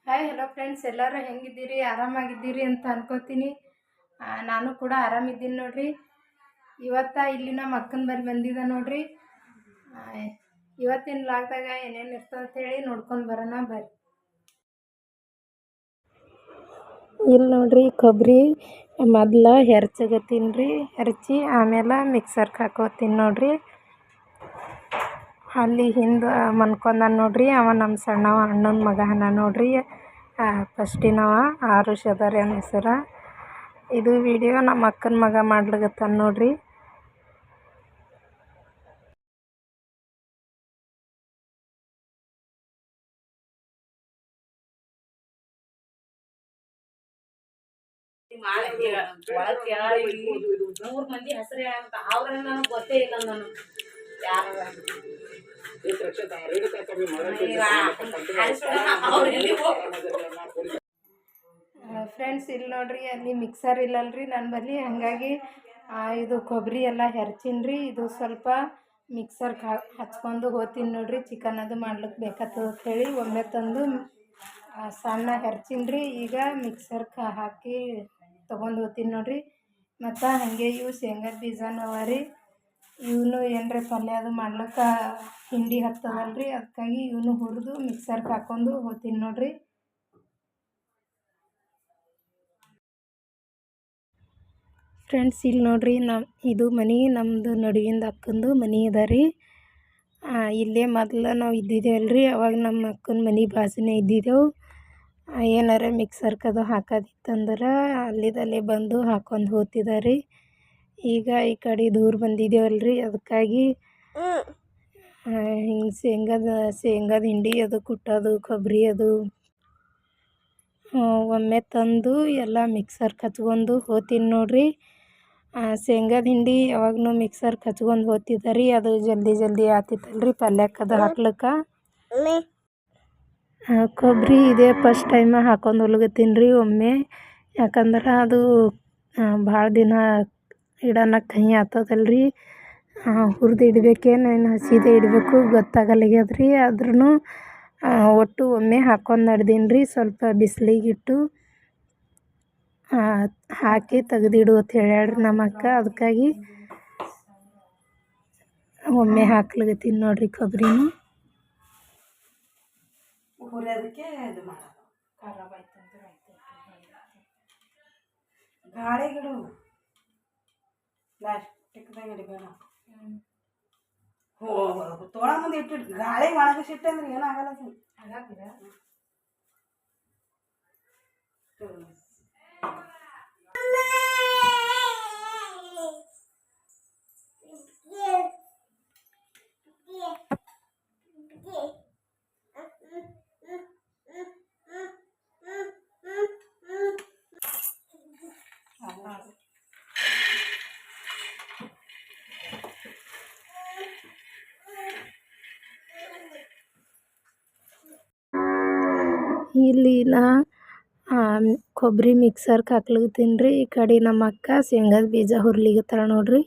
Hi hello friends, ಎಲ್ಲರೂ ಹೆಂಗಿದ್ದೀರಿ? ಆರಾಮಾಗಿದ್ದೀರಿ ಅಂತ ಅನ್ಕೋತೀನಿ. ನಾನು ಕೂಡ ಆರಾಮಿದ್ದೀನಿ ನೋಡ್ರಿ. ಇಲ್ಲಿ ನಮ್ಮ ಅಕ್ಕನ ಬಳಿ ಬಂದಿದ್ದೆ ನೋಡ್ರಿ. ಇವತ್ತಿನ ಲಾಗ್ದಾಗ ಏನೇನು ಇರ್ತದೆ ಅಂತೇಳಿ ನೋಡ್ಕೊಂಡು ಬರೋಣ ಬರ್ರಿ. ಇಲ್ಲಿ ನೋಡ್ರಿ, ಕೊಬ್ಬರಿ ಮೊದಲ ಹೆರ್ಚಗತ್ತೀನಿ ರೀ. ಹೆರ್ಚಿ ಆಮೇಲೆ ಮಿಕ್ಸರ್ಗೆ ಹಾಕೋತೀನಿ ನೋಡ್ರಿ. ಅಲ್ಲಿ ಹಿಂದೆ ಮನ್ಕೊಂಡ ನೋಡ್ರಿ, ಅವ ನಮ್ಮ ಸಣ್ಣವ ಅಣ್ಣನ ಮಗ ಹನ ನೋಡ್ರಿ. ಫಸ್ಟಿನವ ಆರುಷ್ ಅದಾರ ಏನು ಹೆಸರು. ಇದು ವಿಡಿಯೋ ನಮ್ಮ ಅಕ್ಕನ ಮಗ ಮಾಡ್ಲಿಕತ್ತಾನ ನೋಡ್ರಿ. ಮಂದಿ ಹೆಸರು ಅವ್ರ ನನಗೆ ಗೊತ್ತೇ ಇಲ್ಲ. ನಾನು ಫ್ರೆಂಡ್ಸ್, ಇಲ್ಲಿ ನೋಡ್ರಿ, ಅಲ್ಲಿ ಮಿಕ್ಸರ್ ಇಲ್ಲಲ್ರಿ ನನ್ನ ಬಳಿ. ಹಾಗಾಗಿ ಇದು ಕೊಬ್ಬರಿ ಎಲ್ಲ ಹೆರ್ಚಿನ್ರಿ. ಇದು ಸ್ವಲ್ಪ ಮಿಕ್ಸರ್ಗೆ ಹಚ್ಕೊಂಡು ಹೋಗ್ತೀನಿ ನೋಡ್ರಿ. ಚಿಕನ್ ಅದು ಮಾಡ್ಲಿಕ್ಕೆ ಬೇಕಾಗ್ತದೆ ಅಂಥೇಳಿ ಒಮ್ಮೆ ತಂದು ಸಣ್ಣ ಹೆರ್ಚಿನ್ರಿ. ಈಗ ಮಿಕ್ಸರ್ಗೆ ಹಾಕಿ ತೊಗೊಂಡು ಹೋಗ್ತೀನಿ ನೋಡ್ರಿ. ಮತ್ತು ಹಾಗೆ ಇವು ಶೇಂಗದ ಬೀಜನವ ರೀ. ಇವನು ಏನರ ಪಲ್ಯ ಅದು ಮಾಡ್ಲಿಕ್ಕೆ ಹಿಂಡಿ ಹತ್ತದಲ್ರಿ. ಅದಕ್ಕಾಗಿ ಇವನು ಹುರಿದು ಮಿಕ್ಸರ್ಗೆ ಹಾಕ್ಕೊಂಡು ಹೋಗ್ತೀನಿ ನೋಡ್ರಿ. ಫ್ರೆಂಡ್ಸ್, ಇಲ್ಲಿ ನೋಡ್ರಿ, ಇದು ಮನೆ ನಮ್ಮದು ನಡುವಿಂದ ಅಕ್ಕಂದು ಮನೆ ಅದ ರೀ. ಇಲ್ಲೇ ಮೊದಲು ನಾವು ಇದ್ದಿದ್ದೇವಲ್ರಿ. ಅವಾಗ ನಮ್ಮ ಅಕ್ಕನ ಮನೆ ಬಾಜುನೇ ಇದ್ದಿದ್ದೆವು. ಏನಾರ ಮಿಕ್ಸರ್ಕದು ಹಾಕೋದಿತ್ತಂದ್ರೆ ಅಲ್ಲಿದಲ್ಲೇ ಬಂದು ಹಾಕೊಂಡು ಹೋಗ್ತಿದ್ದಾರೆ. ಈಗ ಈ ಕಡೆ ದೂರ ಬಂದಿದ್ದೇವಲ್ರಿ. ಅದಕ್ಕಾಗಿ ಹಿಂಗೆ ಶೇಂಗದ ಹಿಂಡಿ ಅದು ಕುಟ್ಟೋದು, ಕೊಬ್ಬರಿ ಅದು ಒಮ್ಮೆ ತಂದು ಎಲ್ಲ ಮಿಕ್ಸರ್ಗೆ ಹಚ್ಕೊಂಡು ಹೋಗ್ತೀನಿ ನೋಡ್ರಿ. ಶೇಂಗದ ಹಿಂಡಿ ಯಾವಾಗೂ ಮಿಕ್ಸರ್ಗೆ ಹಚ್ಕೊಂಡು ಹೋಗ್ತಿದ್ದಾರೆ. ಅದು ಜಲ್ದಿ ಆತಿತ್ತಲ್ರಿ ಪಲ್ಯಕ್ಕದು ಹಾಕ್ಲಿಕ್ಕೆ. ಕೊಬ್ಬರಿ ಇದೇ ಫಸ್ಟ್ ಟೈಮ್ ಹಾಕೊಂಡು ಹೊಲ್ಗತ್ತೀನಿ ರೀ ಒಮ್ಮೆ. ಯಾಕಂದ್ರೆ ಅದು ಭಾಳ ದಿನ ಇಡೋಣಕ್ಕೆ ಕಹಿ ಆಗ್ತದಲ್ರಿ. ಹುರಿದು ಇಡಬೇಕೇನು ಹಸಿದೇ ಇಡಬೇಕು ಗೊತ್ತಾಗಲ್ಲಾಗ್ಯದ್ರಿ. ಆದ್ರೂ ಒಟ್ಟು ಒಮ್ಮೆ ಹಾಕೊಂಡು ನಡ್ದೀನಿ ರೀ. ಸ್ವಲ್ಪ ಬಿಸಿಲಿಗಿಟ್ಟು ಹಾಕಿ ತೆಗೆದಿಡು ಅಂತ ಹೇಳ್ಯಾಳ್ರಿ ನಮ್ಮ ಅಕ್ಕ. ಅದಕ್ಕಾಗಿ ಒಮ್ಮೆ ಹಾಕ್ಲಿಕತ್ತೀನಿ ನೋಡ್ರಿ ಕೊಬ್ಬರಿನೂ. ಹುರಿಯೋದಕ್ಕೆ ಇದು ಮಾಡೋದು ಖರಾಬ್ ಆಯ್ತಂದ್ರೆ ಗಾಳಿಗಿಡು, ಪ್ಲಾಸ್ಟಿಕ್ದಾಗ ಇಡಬೇಡ. ತೋಳ ಮುಂದೆ ಇಟ್ಟಿಟ್ಟು ಗಾಳಿಗೆ ಒಣಗಿಸಿಟ್ಟೆ ಅಂದ್ರೆ ಏನಾಗಲ್ಲ. ಹಾಗಾಗಿರ ಇಲ್ಲಿ ನಾ ಕೊಬ್ಬರಿ ಮಿಕ್ಸರ್ಗೆ ಹಾಕ್ಲಿಕತ್ತೀನಿ ರೀ. ಈ ಕಡೆ ನಮ್ಮ ಅಕ್ಕ ಶೇಂಗದ ಬೀಜ ಹುರ್ಲಿಕತ್ತಾಳ ನೋಡ್ರಿ.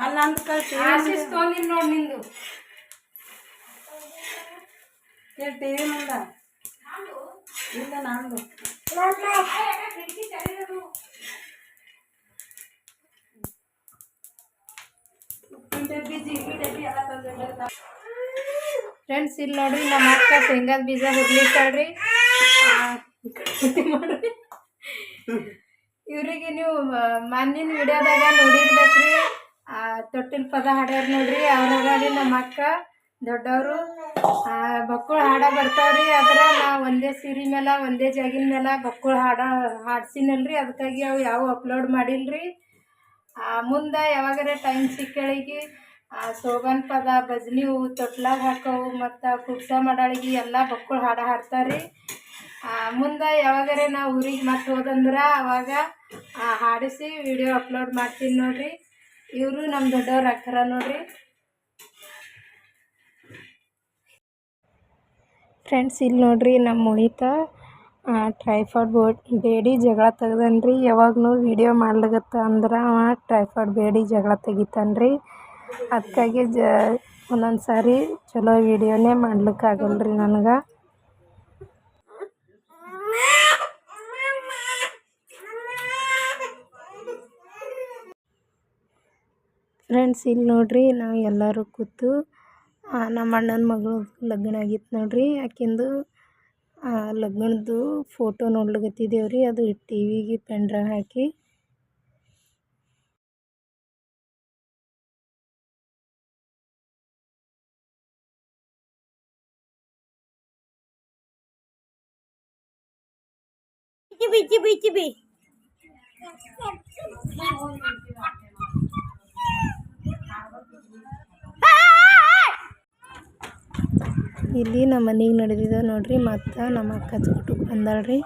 ಅಲ್ಲ ಅಂತ ತೊಗೊಂಡಿನಿ ನೋಡಿ ನಿಂದು ಟಿವಿ ಮುಂದ ಇಲ್ಲ ನಂದು. ಫ್ರೆಂಡ್ಸ್, ಇಲ್ಲಿ ನೋಡ್ರಿ, ನಮ್ಮ ಅಕ್ಕ ಶೇಂಗದ ಬೀಜ ಹುರ್ಲಿಕ್ಕಾಳ್ರಿ. ಮಾಡ್ರಿ, ಇವ್ರಿಗೆ ನೀವು ಮಣ್ಣಿನ ವಿಡಿಯೋದಾಗ ನೋಡಿರ್ಬೇಕ್ರಿ. ತೊಟ್ಟಿನ ಪದ ಹಾಡ್ಯಾರ ನೋಡ್ರಿ. ಅವ್ರಾಗ್ರಿ ನಮ್ಮ ಅಕ್ಕ ದೊಡ್ಡವರು. ಬಕ್ಕುಳು ಹಾಡ ಬರ್ತಾವ್ರಿ. ಆದ್ರೆ ನಾ ಒಂದೇ ಸೀರೆ ಮೇಲೆ ಒಂದೇ ಜಾಗಿನ ಮೇಲೆ ಬಕ್ಕುಳು ಹಾಡ್ಸಿನಲ್ರಿ. ಅದಕ್ಕಾಗಿ ಅವು ಯಾವ ಅಪ್ಲೋಡ್ ಮಾಡಿಲ್ರಿ. ಮುಂದೆ ಯಾವಾಗಾರ ಟೈಮ್ ಸಿಕ್ಕಳಿಗೆ ಸೋಬಾನ್ ಪದ, ಭಜನಿ ಹೂವು, ತೊಟ್ಲಾಗ ಹಾಕೋವು ಮತ್ತು ಕುಬ್ಸ ಮಾಡಾಳಿಗೆ ಎಲ್ಲ ಬಕ್ಕುಳು ಹಾಡ್ತಾರೆ. ಮುಂದೆ ಯಾವಾಗಾರ ನಾವು ಊರಿಗೆ ಮತ್ತೆ ಹೋದಂದ್ರೆ ಅವಾಗ ಹಾಡಿಸಿ ವಿಡಿಯೋ ಅಪ್ಲೋಡ್ ಮಾಡ್ತೀನಿ ನೋಡ್ರಿ. ಇವರು ನಮ್ಮ ದೊಡ್ಡವ್ರು ಅಕ್ಕರ ನೋಡ್ರಿ. ಫ್ರೆಂಡ್ಸ್, ಇಲ್ಲಿ ನೋಡ್ರಿ, ನಮ್ಮ ಮೋಹಿತ ಟ್ರೈಫಾಡ್ ಬೇಡಿ ಜಗಳ ತೆಗ್ದನ್ರಿ. ಯಾವಾಗೂ ವೀಡಿಯೋ ಮಾಡ್ಲಿಕತ್ತ ಅಂದ್ರೆ ಅವ ಟ್ರೈಫಾಡ್ ಬೇಡಿ ಜಗಳ ತೆಗಿತಾನ್ರಿ. ಅದಕ್ಕಾಗಿ ಒಂದೊಂದು ಸಾರಿ ಚಲೋ ವೀಡಿಯೋನೇ ಮಾಡ್ಲಿಕ್ಕಾಗಲ್ರಿ ನನಗೆ. ಫ್ರೆಂಡ್ಸ್, ಇಲ್ಲಿ ನೋಡ್ರಿ ನಾವು ಎಲ್ಲರೂ ಕೂತು ನಮ್ಮ ಅಣ್ಣನ ಮಗಳು ಲಗ್ನ ಆಗಿತ್ತು ನೋಡ್ರಿ. ಆಕಿಂದು ಲಗ್ನದ್ದು ಫೋಟೋ ನೋಡ್ಲಿಕತ್ತಿದ್ದೇವ್ರಿ. ಅದು ಟಿ ವಿಗೆ ಪೆನ್ ಡ್ರೈವ್ ಹಾಕಿ ಇಲ್ಲಿ ನಮ್ಮ ಮನೆಗೆ ನಡೆದಿದೆ ನೋಡ್ರಿ. ಮತ್ತು ನಮ್ಮ ಅಕ್ಕ ಚುಟುಕ್ ಬಂದಾಳ್ರಿ.